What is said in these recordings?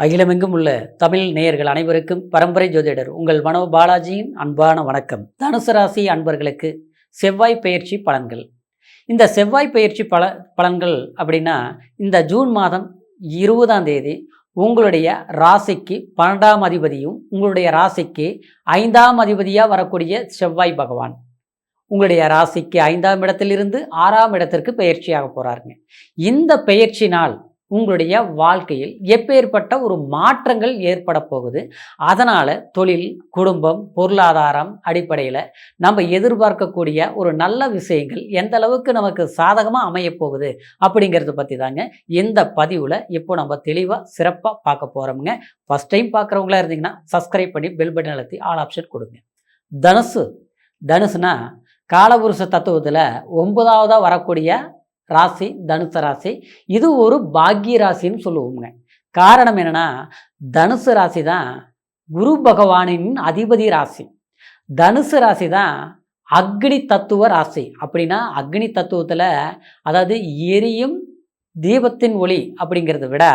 அகிலமெங்கும் உள்ள தமிழ் நேயர்கள் அனைவருக்கும் பரம்பரை ஜோதிடர் உங்கள் மனோ பாலாஜியின் அன்பான வணக்கம். தனுசு ராசி அன்பர்களுக்கு செவ்வாய் பயிற்சி பலன்கள். இந்த செவ்வாய் பயிற்சி பலன்கள் அப்படின்னா, இந்த ஜூன் மாதம் 20ஆம் தேதி உங்களுடைய ராசிக்கு 12ஆம் அதிபதியும் உங்களுடைய ராசிக்கு 5ஆம் அதிபதியாக வரக்கூடிய செவ்வாய் பகவான் உங்களுடைய ராசிக்கு 5ஆம் இடத்திலிருந்து 6ஆம் இடத்திற்கு பயிற்சியாக போகிறாருங்க. இந்த பயிற்சினால் உங்களுடைய வாழ்க்கையில் எப்பேற்பட்ட ஒரு மாற்றங்கள் ஏற்பட போகுது. அதனால் தொழில், குடும்பம், பொருளாதாரம் அடிப்படையில் நம்ம எதிர்பார்க்கக்கூடிய ஒரு நல்ல விஷயங்கள் எந்த அளவுக்கு நமக்கு சாதகமாக அமையப்போகுது அப்படிங்கிறத பற்றி தாங்க இந்த பதிவில் இப்போ நம்ம தெளிவாக சிறப்பாக பார்க்க போகிறோமுங்க. ஃபஸ்ட் டைம் பார்க்குறவங்களா இருந்தீங்கன்னா சப்ஸ்கிரைப் பண்ணி பெல் பட்டன் அழுத்தி ஆல் ஆப்ஷன் கொடுங்க. தனுசுனா காலபுருஷ தத்துவத்தில் 9ஆவதாக வரக்கூடிய ராசி தனுசு ராசி. இது ஒரு பாக்கிய ராசின்னு சொல்லுவோங்க. காரணம் என்னென்னா, தனுசு ராசி தான் குரு பகவானின் அதிபதி ராசி. தனுசு ராசி தான் அக்னி தத்துவ ராசி. அப்படின்னா அக்னி தத்துவத்தில் அதாவது எரியும் தீபத்தின் ஒளி அப்படிங்கிறத விட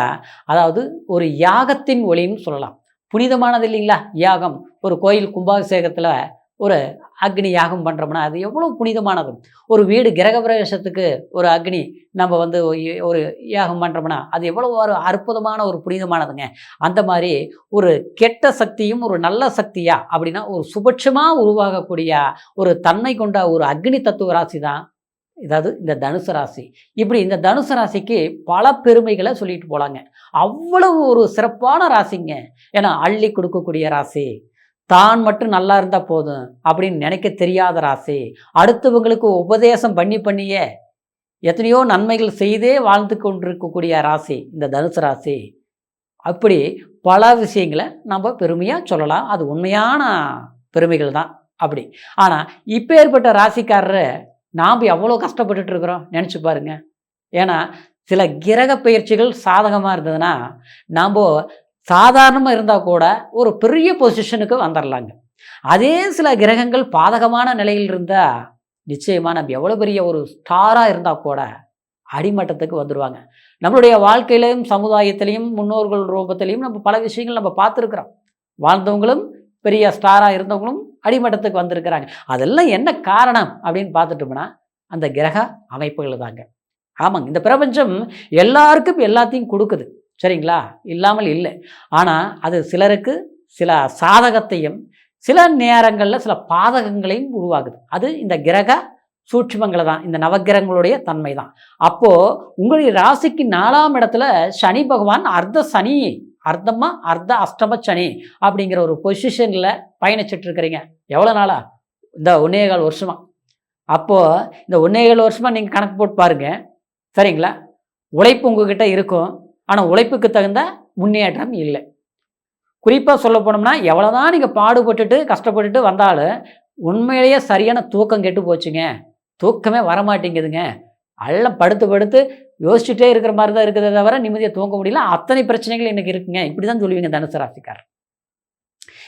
அதாவது ஒரு யாகத்தின் ஒளின்னு சொல்லலாம். புனிதமானது இல்லைங்களா யாகம்? ஒரு கோயில் கும்பாபிஷேகத்தில் ஒரு அக்னி யாகம் பண்ணுறோம்னா அது எவ்வளோ புனிதமானது. ஒரு வீடு கிரக பிரவேசத்துக்கு ஒரு அக்னி நம்ம ஒரு யாகம் பண்ணுறோம்னா அது எவ்வளோ ஒரு அற்புதமான ஒரு புனிதமானதுங்க. அந்த மாதிரி ஒரு கெட்ட சக்தியும் ஒரு நல்ல சக்தியா அப்படின்னா ஒரு சுபட்சமாக உருவாகக்கூடிய ஒரு தன்மை கொண்ட ஒரு அக்னி தத்துவ ராசி தான் இதாவது இந்த தனுசு ராசி. இப்படி இந்த தனுசு ராசிக்கு பல பெருமைகளை சொல்லிட்டு போகலாங்க. அவ்வளவு ஒரு சிறப்பான ராசிங்க. ஏன்னா அள்ளி கொடுக்கக்கூடிய ராசி, தான் மட்டும் நல்லா இருந்தால் போதும் அப்படின்னு நினைக்க தெரியாத ராசி, அடுத்தவங்களுக்கு உபதேசம் பண்ணியே எத்தனையோ நன்மைகள் செய்தே வாழ்ந்து கொண்டிருக்கக்கூடிய ராசி இந்த தனுசு ராசி. அப்படி பல விஷயங்களை நம்ம பெருமையாக சொல்லலாம். அது உண்மையான பெருமைகள் தான் அப்படி. ஆனால் இப்போ ஏற்பட்ட ராசிக்காரரை நாம் எவ்வளோ கஷ்டப்பட்டுட்டு இருக்கிறோம் நினச்சி பாருங்க. ஏன்னா சில கிரக பயிற்சிகள் சாதகமாக இருந்ததுன்னா நாம் சாதாரணமாக இருந்தால் கூட ஒரு பெரிய பொசிஷனுக்கு வந்துடலாங்க. அதே சில கிரகங்கள் பாதகமான நிலையில் இருந்தால் நிச்சயமாக நம்ம எவ்வளோ பெரிய ஒரு ஸ்டாராக இருந்தால் கூட அடிமட்டத்துக்கு வந்துடுவாங்க. நம்மளுடைய வாழ்க்கையிலையும் சமுதாயத்திலையும் முன்னோர்கள் ரூபத்திலையும் நம்ம பல விஷயங்கள் நம்ம பார்த்துருக்குறோம். வாழ்ந்தவங்களும் பெரிய ஸ்டாராக இருந்தவங்களும் அடிமட்டத்துக்கு வந்திருக்கிறாங்க. அதெல்லாம் என்ன காரணம் அப்படின்னு பார்த்துட்டோம்னா அந்த கிரக அமைப்புகள் தாங்க. ஆமாங்க, இந்த பிரபஞ்சம் எல்லாருக்கும் எல்லாத்தையும் கொடுக்குது, சரிங்களா? இல்லாமல் இல்லை. ஆனால் அது சிலருக்கு சில சாதகத்தையும் சில நேரங்களில் சில பாதகங்களையும் உருவாகுது. அது இந்த கிரக சூட்சுமங்களை தான், இந்த நவகிரகங்களுடைய தன்மை தான். அப்போது உங்களுடைய ராசிக்கு 4ஆம் இடத்துல சனி பகவான் அர்த்த அஷ்டம சனி அப்படிங்கிற ஒரு பொசிஷனில் பயணிச்சுட்டு இருக்கிறீங்க. எவ்வளோ நாளா? இந்த 1.25 வருஷமாக. அப்போது இந்த 1.25 வருஷமாக நீங்கள் கணக்கு போட்டு பாருங்கள், சரிங்களா? உழைப்பு உங்ககிட்ட இருக்கும், ஆனால் உழைப்புக்கு தகுந்த முன்னேற்றம் இல்லை. குறிப்பாக சொல்ல போனோம்னா எவ்வளோதான் நீங்கள் பாடுபட்டுட்டு கஷ்டப்பட்டுட்டு வந்தாலும் உண்மையிலேயே சரியான தூக்கம் கெட்டு போச்சுங்க. தூக்கமே வரமாட்டேங்குதுங்க. எல்லாம் படுத்து யோசிச்சுட்டே இருக்கிற மாதிரி தான் இருக்கிறத தவிர நிம்மதியாக தூங்க முடியல. அத்தனை பிரச்சனைகள் எனக்கு இருக்குங்க. இப்படி தான் சொல்லுவீங்க தனுசு ராசிக்காரர்.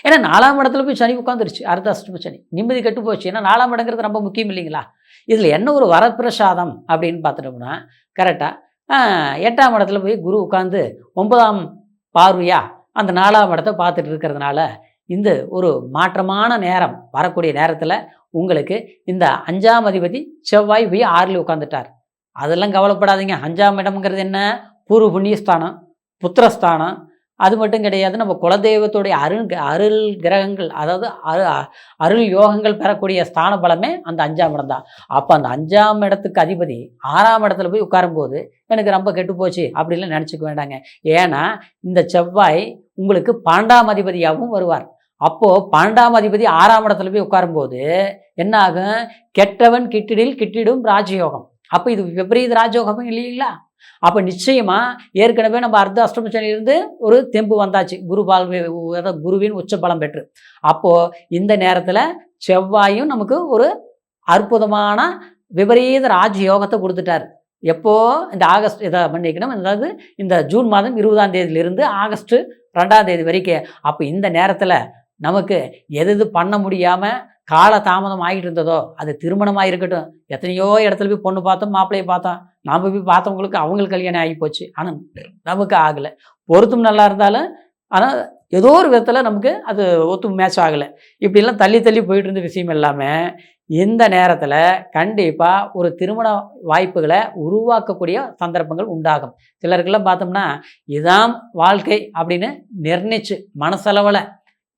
ஏன்னா 4ஆம் இடத்துல போய் சனி உட்காந்துருச்சு, அர்த்த அஷ்டம சனி. நிம்மதி கெட்டு போச்சு. ஏன்னா 4ஆம் இடங்கிறது ரொம்ப முக்கியம் இல்லைங்களா? இதில் என்ன ஒரு வரப்பிரசாதம் அப்படின்னு பார்த்துட்டோம்னா கரெக்டாக 8ஆம் இடத்துல போய் குரு உட்காந்து 9ஆம் பார்வையா அந்த 4ஆம் இடத்தை பார்த்துட்டு இருக்கிறதுனால இந்த ஒரு மாற்றமான நேரம் வரக்கூடிய நேரத்தில் உங்களுக்கு இந்த 5ஆம் அதிபதி செவ்வாய் போய் 6ல் உட்காந்துட்டார். அதெல்லாம் கவலைப்படாதீங்க. 5ஆம் இடம்ங்கிறது என்ன? பூர்வ புண்ணியஸ்தானம், புத்திரஸ்தானம். அது மட்டும் கிடையாது, நம்ம குலதெய்வத்துடைய அருள் கிரகங்கள், அதாவது அருள் யோகங்கள் பெறக்கூடிய ஸ்தான பலமே அந்த 5ஆம் இடம் தான். அப்போ அந்த 5ஆம் இடத்துக்கு அதிபதி 6ஆம் இடத்துல போய் உட்காரும்போது எனக்கு ரொம்ப கெட்டு போச்சு அப்படின்லாம் நினச்சிக்க வேண்டாங்க. ஏன்னா இந்த செவ்வாய் உங்களுக்கு 12ஆம் அதிபதியாகவும் வருவார். அப்போது 12ஆம் அதிபதி 6ஆம் இடத்துல போய் உட்காரும்போது என்ன ஆகும்? கெட்டவன் கிட்டிடும் ராஜயோகம். அப்போ இது விபரீத ராஜயோகமும் இல்லைங்களா? அப்போ நிச்சயமாக ஏற்கனவே நம்ம அர்த்த அஷ்டமச்சனிலிருந்து ஒரு தெம்பு வந்தாச்சு, குருவின் உச்ச பலம் பெற்று. அப்போது இந்த நேரத்தில் செவ்வாயும் நமக்கு ஒரு அற்புதமான விபரீத ராஜயோகத்தை கொடுத்துட்டார். எப்போது? இந்த ஆகஸ்ட் இதை பண்ணிக்கணும், அதாவது இந்த ஜூன் மாதம் 20ஆம் தேதியிலிருந்து ஆகஸ்ட் 2ஆம் தேதி வரைக்கும். அப்போ இந்த நேரத்தில் நமக்கு எது எது பண்ண முடியாமல் கால தாமதம் ஆகிட்டு இருந்ததோ, அது திருமணமாக இருக்கட்டும், எத்தனையோ இடத்துல போய் பொண்ணு பார்த்தோம், மாப்பிள்ளையை பார்த்தோம், நாம் போய் பார்த்தவங்களுக்கு அவங்களுக்கு கல்யாணம் ஆகி போச்சு. ஆனால் நமக்கு ஆகலை. பொருத்தம் நல்லா இருந்தாலும் ஆனால் ஏதோ ஒரு விதத்தில் நமக்கு அது ஒத்து மேட்ச் ஆகலை. இப்படிலாம் தள்ளி தள்ளி போயிட்டு இருந்த விஷயம் இல்லாமல் இந்த நேரத்தில் கண்டிப்பாக ஒரு திருமண வாய்ப்புகளை உருவாக்கக்கூடிய சந்தர்ப்பங்கள் உண்டாகும். சிலருக்கெல்லாம் பார்த்தோம்னா இதுதான் வாழ்க்கை அப்படின்னு நிர்ணயிச்சு மனசளவில்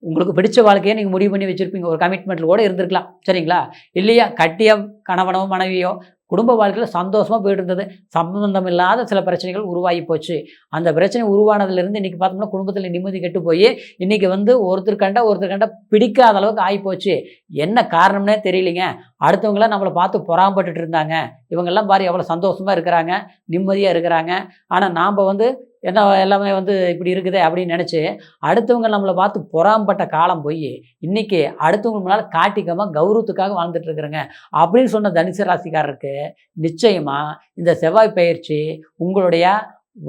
உங்களுக்கு பிடிச்ச வாழ்க்கையை நீங்கள் முடிவு பண்ணி வச்சுருப்பீங்க. ஒரு கமிட்மெண்ட்டில் கூட இருந்திருக்கலாம். சரிங்களா? இல்லையா கட்டிய கணவனோ மனைவியோ குடும்ப வாழ்க்கையில் சந்தோஷமாக போயிட்டு இருந்தது. சம்பந்தம் இல்லாத சில பிரச்சனைகள் உருவாகி போச்சு. அந்த பிரச்சனை உருவானதுலேருந்து இன்றைக்கி பார்த்தோம்னா குடும்பத்தில் நிம்மதி கெட்டு போய் இன்றைக்கி வந்து ஒருத்தர் கண்ட பிடிக்காத அளவுக்கு ஆகிப்போச்சு. என்ன காரணம்னே தெரியலிங்க. அடுத்தவங்களாம் நம்மளை பார்த்து பொறாமப்பட்டுட்டு இருந்தாங்க. இவங்கெல்லாம் பாரு எவ்வளோ சந்தோஷமாக இருக்கிறாங்க, நிம்மதியாக இருக்கிறாங்க. ஆனால் நாம் வந்து என்ன எல்லாமே வந்து இப்படி இருக்குதே அப்படின்னு நினச்சி அடுத்தவங்க நம்மளை பார்த்து பொறாமப்பட்ட காலம் போய் இன்றைக்கி அடுத்தவங்க முன்னால் காட்டிக்காமல் கௌரவத்துக்காக வாழ்ந்துட்டு இருக்கிறேங்க அப்படின்னு சொன்ன தனுசு ராசிக்காரருக்கு நிச்சயமாக இந்த செவ்வாய் பயிற்சி உங்களுடைய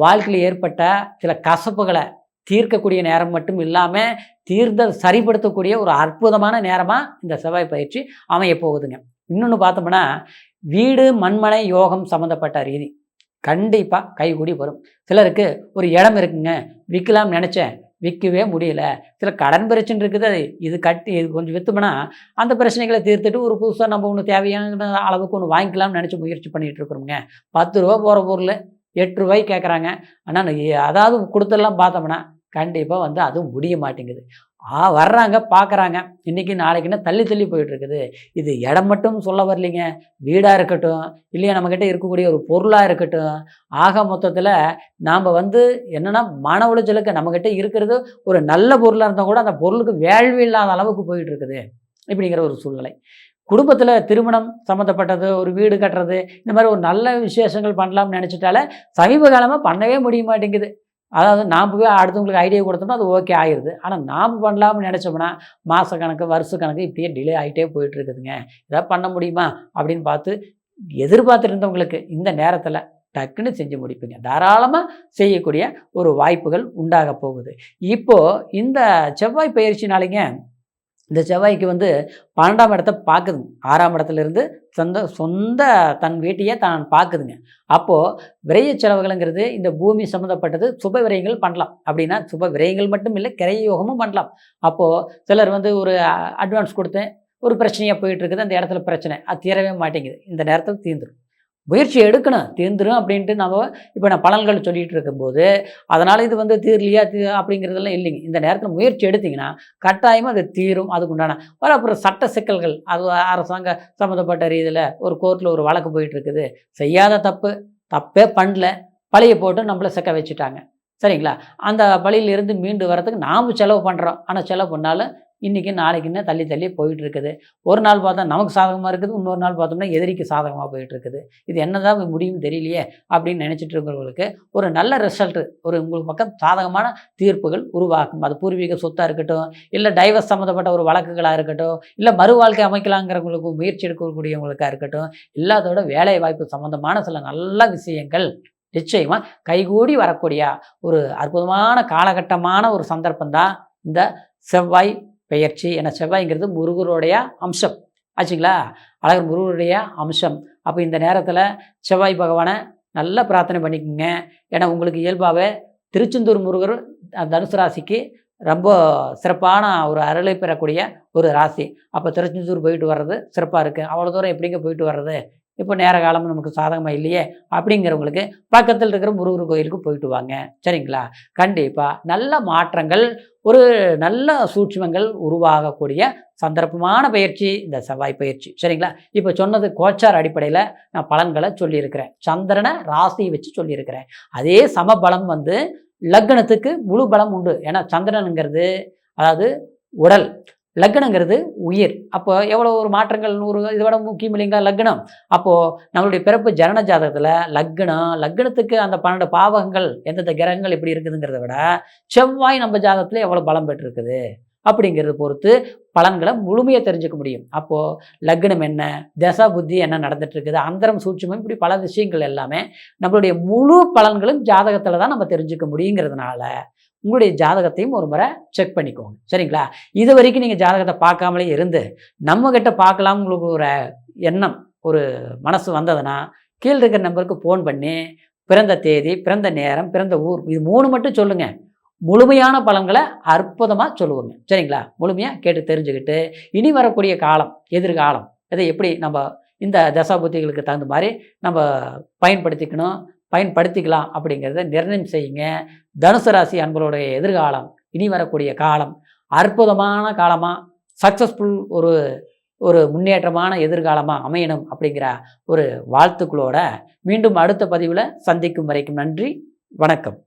வாழ்க்கையில் ஏற்பட்ட சில கசப்புகளை தீர்க்கக்கூடிய நேரம் மட்டும் இல்லாமல் சரிப்படுத்தக்கூடிய ஒரு அற்புதமான நேரமாக இந்த செவ்வாய் பயிற்சி அமைய போகுதுங்க. இன்னொன்று பார்த்தோம்னா வீடு மண்மனை யோகம் சம்மந்தப்பட்ட ரீதி கண்டிப்பாக கைகூடி வரும். சிலருக்கு ஒரு இடம் இருக்குங்க, விற்கலாம்னு நினச்சேன், விற்கவே முடியல. சில கடன் பிரச்சனை இருக்குது, இது கொஞ்சம் விற்றுமனா அந்த பிரச்சனைகளை தீர்த்துட்டு ஒரு புதுசாக நம்ம ஒன்று தேவையான அளவுக்கு ஒன்று வாங்கிக்கலாம்னு நினச்சி முயற்சி பண்ணிகிட்டு இருக்கிறோங்க. 10 ரூபா போகிற பொருள் 8 ரூபாய்க்கு கேட்குறாங்க. ஆனால் அதாவது கொடுத்துடலாம் பார்த்தோம்னா கண்டிப்பாக வந்து அதுவும் முடிய மாட்டேங்குது. வர்றாங்க பார்க்குறாங்க, இன்றைக்கி நாளைக்குன்னா தள்ளி தள்ளி போயிட்டுருக்குது. இது இடம் மட்டும் சொல்ல வரலிங்க, வீடாக இருக்கட்டும், இல்லையா நம்மக்கிட்ட இருக்கக்கூடிய ஒரு பொருளாக இருக்கட்டும், ஆக மொத்தத்தில் நாம் வந்து என்னென்னா மன உளைச்சலுக்கு நம்மக்கிட்ட இருக்கிறது ஒரு நல்ல பொருளாக இருந்தால் கூட அந்த பொருளுக்கு வேல்யூ இல்லாத அளவுக்கு போயிட்டுருக்குது. இப்படிங்கிற ஒரு சூழ்நிலை. குடும்பத்தில் திருமணம் சம்மந்தப்பட்டது, ஒரு வீடு கட்டுறது, இந்த மாதிரி ஒரு நல்ல விசேஷங்கள் பண்ணலாம்னு நினச்சிட்டாலே சமீப காலமாக பண்ணவே முடிய மாட்டேங்குது. அதாவது நாம் போய் அடுத்தவங்களுக்கு ஐடியா கொடுத்தோம்னா அது ஓகே ஆயிடுது. ஆனால் நாம் பண்ணலாம்னு நினச்சோம்னா மாதக்கணக்கு வருஷக்கணக்கு இப்படியே டிலே ஆகிட்டே போயிட்டுருக்குதுங்க. எதாவது பண்ண முடியுமா அப்படின்னு பார்த்து எதிர்பார்த்துட்டு இருந்தவங்களுக்கு இந்த நேரத்தில் டக்குன்னு செஞ்சு முடிப்பீங்க. தாராளமாக செய்யக்கூடிய ஒரு வாய்ப்புகள் உண்டாக போகுது. இப்போது இந்த செவ்வாய் பயிற்சினாலேங்க இந்த செவ்வாய்க்கு வந்து 12ஆம் இடத்த பார்க்குதுங்க. 6ஆம் இடத்துலேருந்து சொந்த தன் வீட்டையே தான் பார்க்குதுங்க. அப்போது விரைய செலவுகளுங்கிறது இந்த பூமி சம்மந்தப்பட்டது சுப விரயங்கள் பண்ணலாம். அப்படின்னா சுப விரயங்கள் மட்டும் இல்லை, கிரய யோகமும் பண்ணலாம். அப்போது சிலர் வந்து ஒரு அட்வான்ஸ் கொடுத்தேன், ஒரு பிரச்சனையாக போயிட்டுருக்குது, அந்த இடத்துல பிரச்சனை அது தீரவே மாட்டேங்குது. இந்த நேரத்தில் தீர்ந்துடும். முயற்சி எடுக்கணும், தீர்ந்துடும் அப்படின்ட்டு நம்ம இப்போ நான் பலன்கள் சொல்லிகிட்டு இருக்கும்போது அதனால் இது வந்து தீரலையா அப்படிங்கிறதெல்லாம் இல்லைங்க. இந்த நேரத்தில் முயற்சி எடுத்திங்கன்னா கட்டாயமாக அது தீரும். அதுக்கு உண்டான அப்புறம் சட்ட சிக்கல்கள், அது அரசாங்க சம்மந்தப்பட்ட ரீதியில் ஒரு கோர்ட்டில் ஒரு வழக்கு போயிட்டுருக்குது. செய்யாத தப்பே பண்ணல, பழியை போட்டு நம்மளை சிக்க வச்சுட்டாங்க. சரிங்களா? அந்த பழியிலிருந்து மீண்டு வரதுக்கு நாம் செலவு பண்ணுறோம். ஆனால் செலவு பண்ணாலும் இன்றைக்கி நாளைக்குன்னு தள்ளி தள்ளி போயிட்டுருக்குது. ஒரு நாள் பார்த்தா நமக்கு சாதகமாக இருக்குது, இன்னொரு நாள் பார்த்தோம்னா எதிரிக்கு சாதகமாக போயிட்டுருக்குது. இது என்ன தான் முடியும்னு தெரியலையே அப்படின்னு நினச்சிட்டு இருக்கிறவங்களுக்கு ஒரு நல்ல ரிசல்ட்டு, ஒரு உங்களுக்கு பக்கம் சாதகமான தீர்ப்புகள் உருவாக்கும். அது பூர்வீக சொத்தாக இருக்கட்டும், இல்லை டைவர்ஸ் சம்மந்தப்பட்ட ஒரு வழக்குகளாக இருக்கட்டும், இல்லை மறு வாழ்க்கை அமைக்கலாங்கிறவங்களுக்கு முயற்சி எடுக்கக்கூடியவங்களுக்காக இருக்கட்டும், எல்லாத்தோட வேலை வாய்ப்பு சம்மந்தமான சில நல்ல விஷயங்கள் நிச்சயமாக கைகூடி வரக்கூடிய ஒரு அற்புதமான காலகட்டமான ஒரு சந்தர்ப்பம் தான் இந்த செவ்வாய் பெயர்ச்சி. ஏன்னா செவ்வாய்ங்கிறது முருகருடைய அம்சம் ஆச்சுங்களா, அழகர் முருகருடைய அம்சம். அப்போ இந்த நேரத்தில் செவ்வாய் பகவானை நல்லா பிரார்த்தனை பண்ணிக்கோங்க. ஏன்னா உங்களுக்கு இயல்பாகவே திருச்செந்தூர் முருகர் தனுசு ராசிக்கு ரொம்ப சிறப்பான ஒரு அருளை பெறக்கூடிய ஒரு ராசி. அப்போ திருச்செந்தூர் போயிட்டு வர்றது சிறப்பாக இருக்குது. அவ்வளோ தூரம் எப்படிங்க போயிட்டு வர்றது, இப்போ நேர காலமும் நமக்கு சாதகமாக இல்லையே அப்படிங்கிறவங்களுக்கு பக்கத்தில் இருக்கிற முருகர் கோயிலுக்கு போயிட்டு வாங்க. சரிங்களா? கண்டிப்பாக நல்ல மாற்றங்கள், ஒரு நல்ல சூட்சுமங்கள் உருவாகக்கூடிய சந்தர்ப்பமான பயிற்சி இந்த செவ்வாய் பயிற்சி. சரிங்களா? இப்போ சொன்னது கோச்சார் அடிப்படையில் நான் பலன்களை சொல்லியிருக்கிறேன், சந்திரனை ராசியை வச்சு சொல்லியிருக்கிறேன். அதே சமபலம் வந்து லக்னத்துக்கு முழு பலம் உண்டு. ஏன்னா சந்திரனுங்கிறது அதாவது உடல், லக்னங்கிறது உயிர். அப்போ எவ்வளோ ஒரு மாற்றங்கள், ஒரு இதோட முக்கியம் இல்லைங்களா லக்னம். அப்போது நம்மளுடைய பிறப்பு ஜனன ஜாதகத்தில் லக்னத்துக்கு அந்த 12 பாவகங்கள் எந்தெந்த கிரகங்கள் எப்படி இருக்குதுங்கிறத விட செவ்வாய் நம்ம ஜாதகத்தில் எவ்வளோ பலம் பெற்றிருக்குது, அப்படிங்கிறத பொறுத்து பலன்களை முழுமையாக தெரிஞ்சுக்க முடியும். அப்போது லக்னம் என்ன, தசா புத்தி என்ன நடந்துட்டு இருக்குது, அந்தரம் சூட்சுமம், இப்படி பல விஷயங்கள் எல்லாமே நம்மளுடைய முழு பலன்களும் ஜாதகத்தில் தான் நம்ம தெரிஞ்சுக்க முடியுங்கிறதுனால உங்களுடைய ஜாதகத்தையும் ஒரு முறை செக் பண்ணிக்கோங்க. சரிங்களா? இது வரைக்கும் நீங்கள் ஜாதகத்தை பார்க்காமலே இருந்து நம்மக்கிட்ட பார்க்கலாம் உங்களுக்கு ஒரு எண்ணம், ஒரு மனசு வந்ததுன்னா கீழே இருக்கிற நம்பருக்கு ஃபோன் பண்ணி பிறந்த தேதி, பிறந்த நேரம், பிறந்த ஊர், இது 3 மட்டும் சொல்லுங்கள். முழுமையான பலன்களை அற்புதமாக சொல்லுவோங்க. சரிங்களா? முழுமையாக கேட்டு தெரிஞ்சுக்கிட்டு இனி வரக்கூடிய காலம், எதிர்காலம் இதை எப்படி நம்ம இந்த தசாபுத்திகளுக்கு தகுந்த மாதிரி நம்ம பயன்படுத்திக்கலாம் அப்படிங்கிறத நிர்ணயம் செய்யுங்க. தனுசு ராசி அன்பர்களுடைய எதிர்காலம், இனி வரக்கூடிய காலம் அற்புதமான காலமாக, சக்ஸஸ்ஃபுல் ஒரு முன்னேற்றமான எதிர்காலமாக அமையணும் அப்படிங்கிற ஒரு வாழ்த்துக்களோட மீண்டும் அடுத்த பதிவில் சந்திக்கும் வரைக்கும் நன்றி, வணக்கம்.